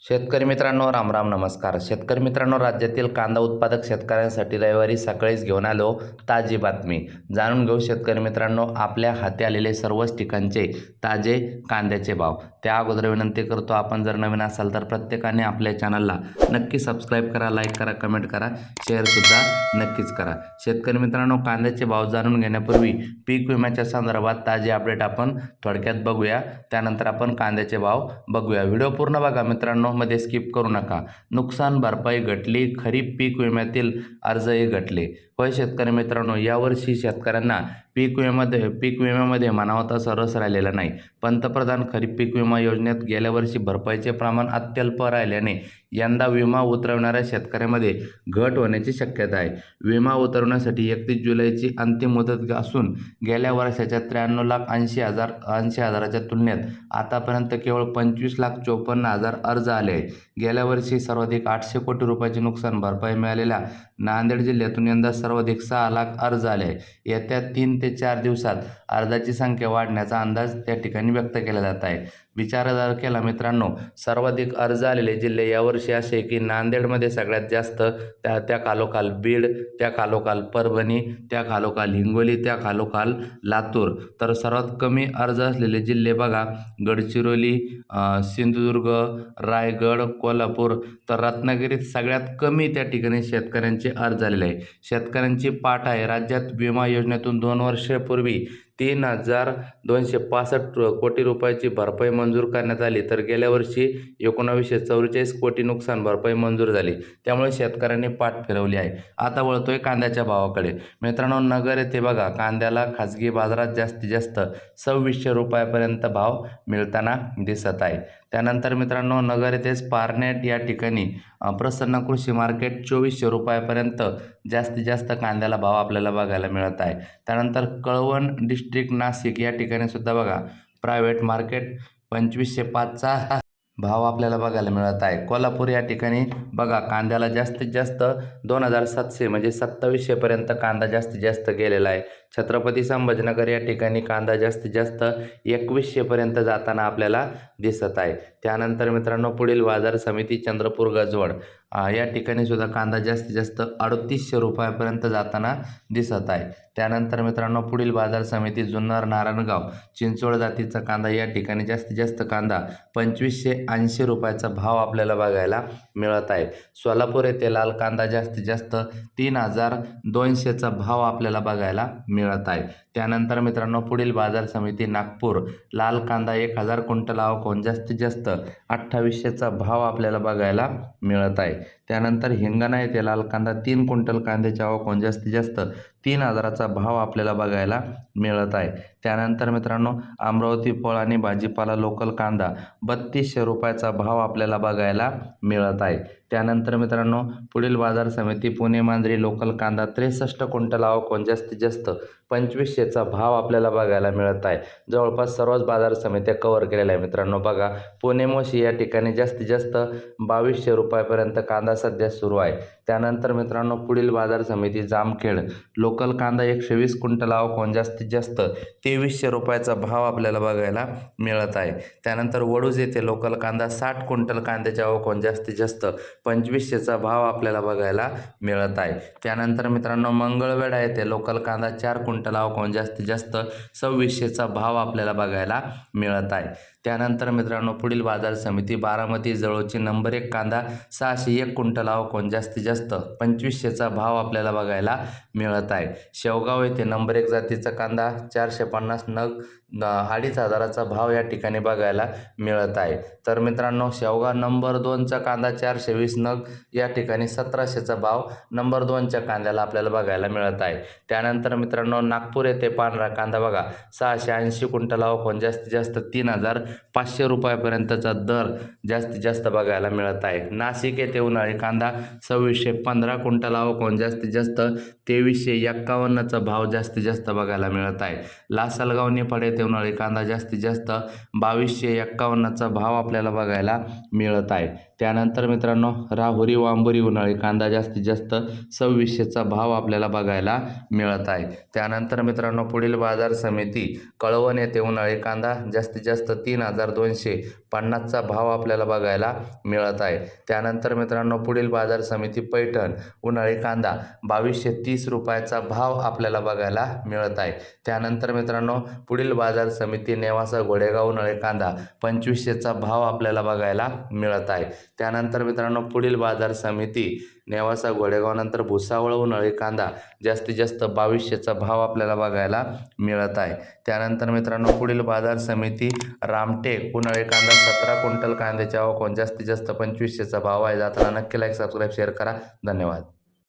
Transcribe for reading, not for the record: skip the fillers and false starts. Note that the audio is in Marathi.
शेतकरी मित्रांनो, राम राम नमस्कार. शेतकरी मित्रांनो, राज्यातील कांदा उत्पादक शेतकऱ्यांसाठी रविवारी सकाळीच घेऊन आलो ताजी बातमी. जाणून घेऊ शेतकरी मित्रांनो, आपल्या हाती आलेले सर्वच ठिकाणचे ताजे कांद्याचे भाव. त्या अगोदर विनंती करतो, आपण जर नवीन असाल तर प्रत्येकाने आपल्या चॅनलला नक्की सबस्क्राईब करा, लाईक करा, कमेंट करा, शेअरसुद्धा नक्कीच करा. शेतकरी मित्रांनो, कांद्याचे भाव जाणून घेण्यापूर्वी पीक विम्याच्या संदर्भात ताजे अपडेट आपण थोडक्यात बघूया. त्यानंतर आपण कांद्याचे भाव बघूया. व्हिडिओ पूर्ण बघा मित्रांनो, मध्ये स्किप करू नका. नुकसान भरपाई घटली, खरीप पीक विम्यातील अर्जही घटले. होय शेतकरी मित्रांनो, यावर्षी शेतकऱ्यांना पीक विम्यामध्ये म्हणावा तसा रस राहिलेला नाही. पंतप्रधान खरीप पीक विमा योजनेत गेल्या वर्षी भरपाईचे प्रमाण अत्यल्प राहिल्याने यंदा विमा उतरवणाऱ्या शेतकऱ्यांमध्ये घट होण्याची शक्यता आहे. विमा उतरवण्यासाठी 31 जुलैची अंतिम मुदत असून गेल्या वर्षाच्या 93,80,000च्या तुलनेत आतापर्यंत केवळ 25,54,000 अर्ज आले आहे. गेल्या वर्षी सर्वाधिक 800 कोटी रुपयाची नुकसान भरपाई मिळालेल्या नांदेड जिल्ह्यातून यंदा सर्वाधिक 6 लाख अर्ज आले आहे. येत्या 3 ते 4 दिवसात अर्जाची संख्या वाढण्याचा अंदाज त्या ठिकाणी व्यक्त केला जात आहे. विचार जर केला मित्रांनो, सर्वाधिक अर्ज आलेले जिल्हे यावर्षी असे की नांदेडमध्ये सगळ्यात जास्त, त्या खालोखाल बीड, त्या खालोखाल परभणी, त्या खालोखाल हिंगोली, त्या खालोखाल लातूर. तर सर्वात कमी अर्ज असलेले जिल्हे बघा, गडचिरोली, सिंधुदुर्ग, रायगड, कोल्हापूर. तर रत्नागिरीत सगळ्यात कमी त्या ठिकाणी शेतकऱ्यांचे अर्ज आलेले आहे. शेतकऱ्यांची पाठ आहे. राज्यात विमा योजनेतून 2 वर्षापूर्वी 3,265 कोटी रुपयाची भरपाई मंजूर करण्यात आली, तर गेल्या वर्षी 1944 कोटी नुकसान भरपाई मंजूर झाली. त्यामुळे शेतकऱ्यांनी पाठ फिरवली आहे. आता वळतोय कांद्याच्या भावाकडे. मित्रांनो, नगर येथे बघा, कांद्याला खाजगी बाजारात जास्तीत जास्त 2600 रुपयापर्यंत भाव मिळताना दिसत आहे. त्यानंतर मित्रांनो, नगर येथेच पारनेट या ठिकाणी प्रसन्न कृषी मार्केट 2400 रुपयापर्यंत जास्तीत जास्त कांद्याला भाव आपल्याला बघायला मिळत आहे. त्यानंतर कळवण डिस्ट्रिक्ट नाशिक या ठिकाणी सुद्धा बघा, प्रायव्हेट मार्केट 2505चा भाव आपल्याला बघायला मिळत आहे. कोल्हापूर या ठिकाणी बघा, कांद्याला जास्तीत जास्त 2,700 म्हणजे 2700पर्यंत कांदा जास्तीत जास्त गेलेला आहे. छत्रपती संभाजीनगर या ठिकाणी कांदा जास्तीत जास्त 2100पर्यंत जाताना आपल्याला दिसत आहे. त्यानंतर मित्रांनो, पुढील बाजार समिती चंद्रपूर गजवड या ठिकाणी सुद्धा कांदा जास्तीत जास्त 3800 रुपयापर्यंत जाताना दिसत आहे. त्यानंतर मित्रांनो, पुढील बाजार समिती जुन्नर, नारायणगाव, चिंचवड जातीचा कांदा या ठिकाणी जास्तीत जास्त कांदा 2580 रुपयाचा भाव आपल्याला बघायला मिळत आहे. सोलापूर येथे लाल कांदा जास्तीत जास्त 3200चा भाव आपल्याला बघायला मिळत आहे. त्यानंतर मित्रांनो, पुढील बाजार समिती नागपूर, लाल कांदा 1000 क्विंटल आवक जास्तीत जास्त 2800चा भाव आपल्याला बघायला मिळत आहे. त्यानंतर हिंगणा येथे लाल कांदा 3 क्विंटल कांद्याची आवक जास्तीत जास्त 3000चा भाव आपल्याला बघायला मिळत आहे. त्यानंतर मित्रांनो, अमरावती फळ आणि भाजीपाला लोकल कांदा 3200 रुपयाचा भाव आपल्याला बघायला मिळत आहे. त्यानंतर मित्रांनो, पुढील बाजार समिती पुणे मांजरी लोकल कांदा 63 क्विंटल आवक जास्तीत जास्त 2500चा भाव आपल्याला बघायला मिळत आहे. जवळपास सर्वच बाजार समित्या कव्हर केलेल्या आहे मित्रांनो. बघा, पुणे मोशी या ठिकाणी जास्तीत जास्त 2200 रुपयापर्यंत कांदा सध्या सुरू आहे. त्यानंतर मित्रांनो, पुढील बाजार समिती जामखेड लोकल कांदा 120 क्विंटल आवक जास्तीत जास्त 2300 रुपयाचा भाव आपल्याला बघायला मिळत आहे. त्यानंतर वडूज येथे लोकल कांदा 60 क्विंटल कांद्याच्या आवक जास्तीत जास्त 2500चा भाव आपल्याला बघायला मिळत आहे. त्यानंतर मित्रांनो, मंगळवेढा येथे लोकल कांदा 4 क्विंटल आवक जास्तीत जास्त 2600चा भाव आपल्याला बघायला मिळत आहे. त्यानंतर मित्रांनो, पुढील बाजार समिती बारामती जळोची नंबर 1 कांदा 601 क्विंटल आवक जास्तीत जास्त 2500चा भाव आपल्याला बघायला मिळत आहे. शेवगाव येथे नंबर 1 जातीचा कांदा 450 नग 2500चा भाव या ठिकाणी बघायला मिळत आहे. तर मित्रांनो, शेवगाव नंबर 2चा कांदा 420 नग या ठिकाणी 1700चा भाव नंबर 2च्या कांद्याला आपल्याला बघायला मिळत आहे. त्यानंतर मित्रांनो, नागपूर येथे पांढरा कांदा बघा 680 क्विंटल आवक जास्तीत जास्त 3500 रुपयापर्यंतचा दर जास्तीत जास्त बघायला मिळत आहे. नाशिक येथे उन्हाळी कांदा 2615 क्विंटल आवक जास्तीत जास्त 2351चा भाव जास्तीत जास्त बघायला मिळत आहे. लासलगाव निफाड येथे उन्हाळी कांदा जास्तीत जास्त 2251चा भाव आपल्याला बघायला मिळत आहे. त्यानंतर मित्रांनो, राहुरी वांबुरी उन्हाळी कांदा जास्तीत जास्त 2600चा भाव आपल्याला बघायला मिळत आहे. त्यानंतर मित्रांनो, पुढील बाजार समिती कळवण येथे उन्हाळी कांदा जास्तीत जास्त 3,250चा भाव आपल्याला बघायला मिळत आहे. त्यानंतर मित्रांनो पुढील बाजार समिती पैठण उन्हाळी कांदा 2,230 रुपयाचा भाव आपल्याला बघायला मिळत आहे. त्यानंतर मित्रांनो पुढील बाजार समिती नेवासा घोडेगाव उन्हाळी कांदा 2,500चा भाव आपल्याला बघायला मिळत आहे. त्यानंतर मित्रांनो पुढील बाजार समिती नेवासा घोडेगाव नंतर भुसावळ उन्हाळी कांदा जास्तीत जास्त 2,200चा भाव आपल्याला बघायला मिळत आहे. त्यानंतर मित्रांनो पुढील बाजार समिती रामटेक उन्हाळी कांदा 17 क्विंटल कांद्याची आवक होऊन जास्तीत जास्त 2,500चा भाव आहे. जाताना नक्की लाईक सबस्क्राईब शेअर करा. धन्यवाद.